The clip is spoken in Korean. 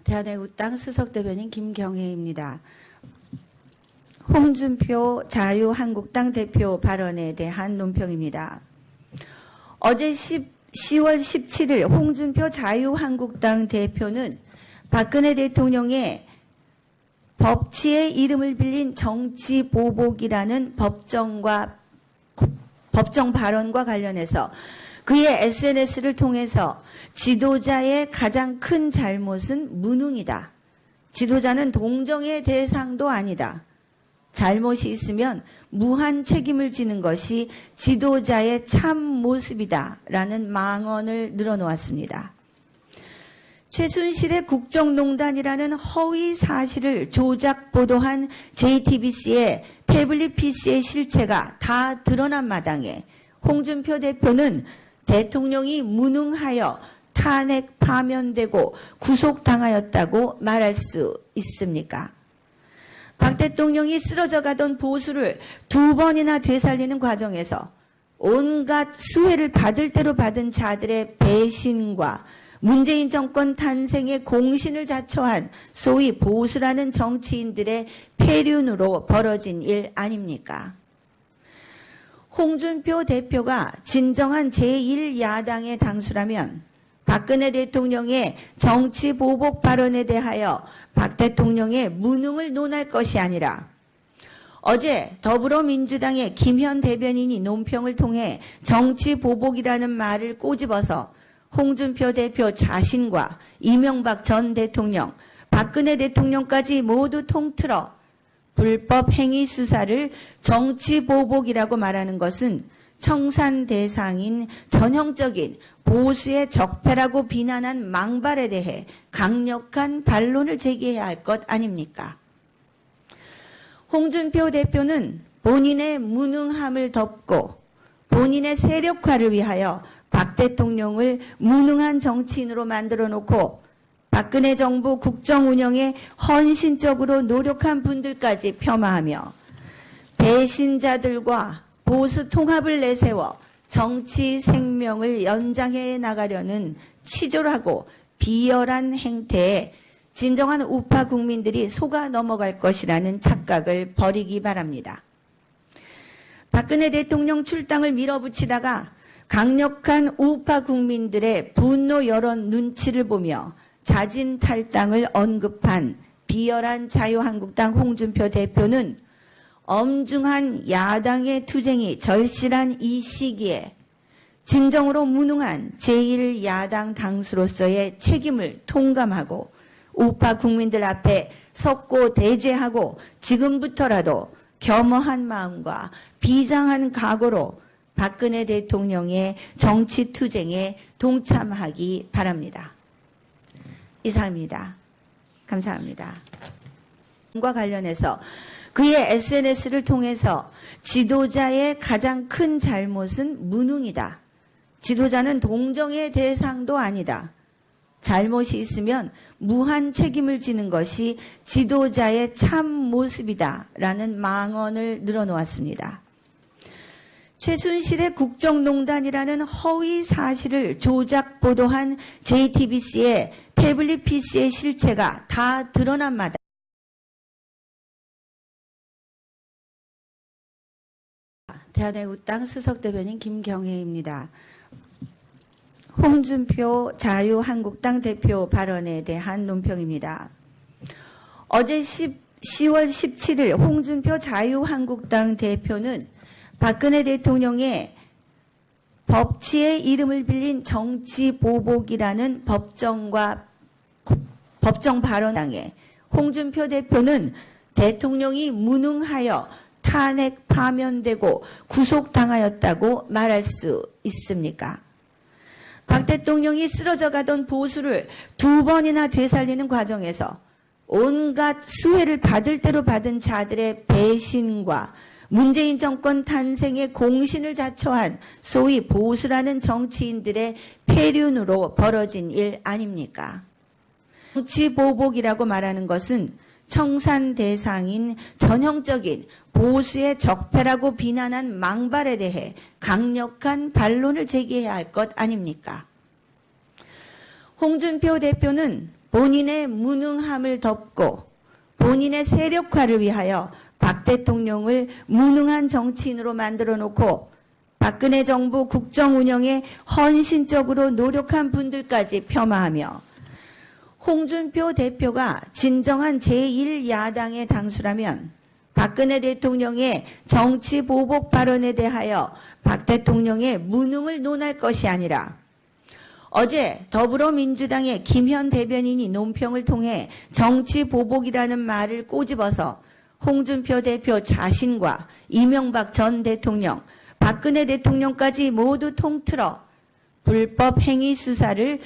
대한애국당 수석대변인 김경혜입니다. 홍준표 자유한국당 대표 발언에 대한 논평입니다. 어제 10월 17일 홍준표 자유한국당 대표는 박근혜 대통령의 법치의 이름을 빌린 정치보복이라는 법정 발언과 관련해서 그의 SNS를 통해서 지도자의 가장 큰 잘못은 무능이다. 지도자는 동정의 대상도 아니다. 잘못이 있으면 무한 책임을 지는 것이 지도자의 참 모습이다. 라는 망언을 늘어놓았습니다. 최순실의 국정농단이라는 허위 사실을 조작 보도한 JTBC의 태블릿 PC의 실체가 다 드러난 마당에 홍준표 대표는 대통령이 무능하여 탄핵 파면되고 구속당하였다고 말할 수 있습니까? 박 대통령이 쓰러져 가던 보수를 2번이나 되살리는 과정에서 온갖 수혜를 받을 대로 받은 자들의 배신과 문재인 정권 탄생의 공신을 자처한 소위 보수라는 정치인들의 폐륜으로 벌어진 일 아닙니까? 홍준표 대표가 진정한 제1야당의 당수라면 박근혜 대통령의 정치보복 발언에 대하여 박 대통령의 무능을 논할 것이 아니라 어제 더불어민주당의 김현 대변인이 논평을 통해 정치보복이라는 말을 꼬집어서 홍준표 대표 자신과 이명박 전 대통령, 박근혜 대통령까지 모두 통틀어 불법 행위 수사를 정치보복이라고 말하는 것은 청산 대상인 전형적인 보수의 적폐라고 비난한 망발에 대해 강력한 반론을 제기해야 할 것 아닙니까? 홍준표 대표는 본인의 무능함을 덮고 본인의 세력화를 위하여 박 대통령을 무능한 정치인으로 만들어 놓고 박근혜 정부 국정 운영에 헌신적으로 노력한 분들까지 폄하하며 배신자들과 보수 통합을 내세워 정치 생명을 연장해 나가려는 치졸하고 비열한 행태에 진정한 우파 국민들이 속아 넘어갈 것이라는 착각을 버리기 바랍니다. 박근혜 대통령 출당을 밀어붙이다가 강력한 우파 국민들의 분노 여론 눈치를 보며 자진 탈당을 언급한 비열한 자유한국당 홍준표 대표는 엄중한 야당의 투쟁이 절실한 이 시기에 진정으로 무능한 제1야당 당수로서의 책임을 통감하고 우파 국민들 앞에 섰고 대죄하고 지금부터라도 겸허한 마음과 비장한 각오로 박근혜 대통령의 정치투쟁에 동참하기 바랍니다. 이상입니다. 감사합니다. 과 관련해서 그의 SNS를 통해서 지도자의 가장 큰 잘못은 무능이다. 지도자는 동정의 대상도 아니다. 잘못이 있으면 무한 책임을 지는 것이 지도자의 참 모습이다. 라는 망언을 늘어놓았습니다. 최순실의 국정농단이라는 허위 사실을 조작 보도한 JTBC의 태블릿 PC의 실체가 다 드러난 마당 대한애국당 수석대변인 김경혜입니다. 홍준표 자유한국당 대표 발언에 대한 논평입니다. 어제 10월 17일 홍준표 자유한국당 대표는 박근혜 대통령의 법치의 이름을 빌린 정치보복이라는 법정 발언에 홍준표 대표는 대통령이 무능하여 탄핵 파면되고 구속당하였다고 말할 수 있습니까? 박 대통령이 쓰러져 가던 보수를 2번이나 되살리는 과정에서 온갖 수혜를 받을 대로 받은 자들의 배신과 문재인 정권 탄생의 공신을 자처한 소위 보수라는 정치인들의 폐륜으로 벌어진 일 아닙니까? 정치보복이라고 말하는 것은 청산 대상인 전형적인 보수의 적폐라고 비난한 망발에 대해 강력한 반론을 제기해야 할 것 아닙니까? 홍준표 대표는 본인의 무능함을 덮고 본인의 세력화를 위하여 박 대통령을 무능한 정치인으로 만들어 놓고 박근혜 정부 국정 운영에 헌신적으로 노력한 분들까지 폄하하며 홍준표 대표가 진정한 제1야당의 당수라면 박근혜 대통령의 정치 보복 발언에 대하여 박 대통령의 무능을 논할 것이 아니라 어제 더불어민주당의 김현 대변인이 논평을 통해 정치 보복이라는 말을 꼬집어서 홍준표 대표 자신과 이명박 전 대통령, 박근혜 대통령까지 모두 통틀어 불법 행위 수사를